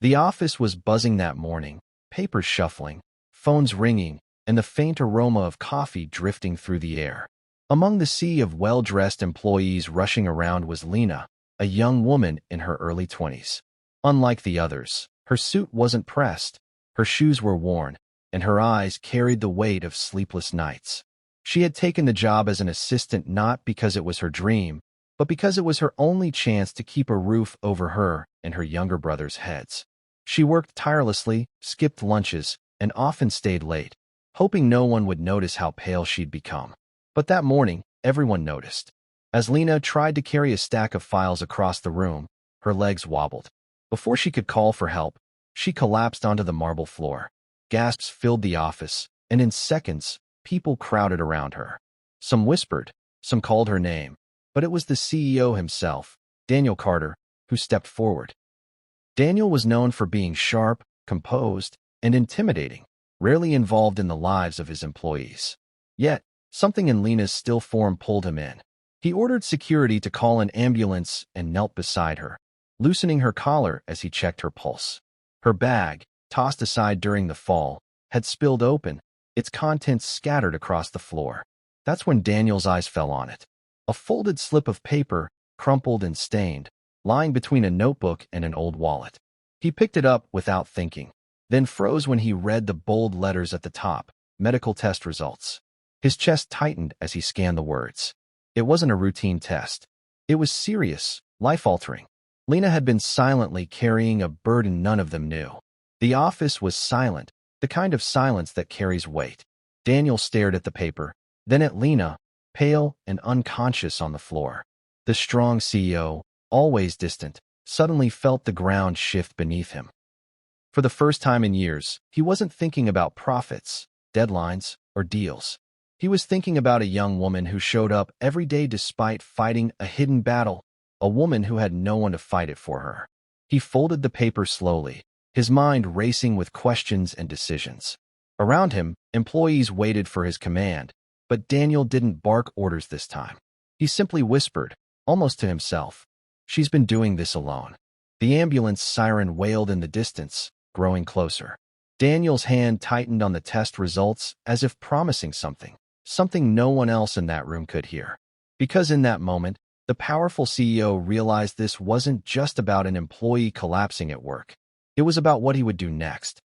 The office was buzzing that morning, papers shuffling, phones ringing, and the faint aroma of coffee drifting through the air. Among the sea of well-dressed employees rushing around was Lena, a young woman in her early 20s. Unlike the others, her suit wasn't pressed, her shoes were worn, and her eyes carried the weight of sleepless nights. She had taken the job as an assistant not because it was her dream, but because it was her only chance to keep a roof over her and her younger brother's heads. She worked tirelessly, skipped lunches, and often stayed late, hoping no one would notice how pale she'd become. But that morning, everyone noticed. As Lena tried to carry a stack of files across the room, her legs wobbled. Before she could call for help, she collapsed onto the marble floor. Gasps filled the office, and in seconds, people crowded around her. Some whispered, some called her name, but it was the CEO himself, Daniel Carter, who stepped forward. Daniel was known for being sharp, composed, and intimidating, rarely involved in the lives of his employees. Yet, something in Lena's still form pulled him in. He ordered security to call an ambulance and knelt beside her, loosening her collar as he checked her pulse. Her bag, tossed aside during the fall, had spilled open, its contents scattered across the floor. That's when Daniel's eyes fell on it. A folded slip of paper, crumpled and stained, lying between a notebook and an old wallet. He picked it up without thinking, then froze when he read the bold letters at the top, medical test results. His chest tightened as he scanned the words. It wasn't a routine test. It was serious, life-altering. Lena had been silently carrying a burden none of them knew. The office was silent, the kind of silence that carries weight. Daniel stared at the paper, then at Lena, pale and unconscious on the floor. The strong CEO, always distant, suddenly felt the ground shift beneath him. For the first time in years, he wasn't thinking about profits, deadlines, or deals. He was thinking about a young woman who showed up every day despite fighting a hidden battle, a woman who had no one to fight it for her. He folded the paper slowly, his mind racing with questions and decisions. Around him, employees waited for his command, but Daniel didn't bark orders this time. He simply whispered, almost to himself, "She's been doing this alone." The ambulance siren wailed in the distance, growing closer. Daniel's hand tightened on the test results as if promising something no one else in that room could hear. Because in that moment, the powerful CEO realized this wasn't just about an employee collapsing at work. It was about what he would do next.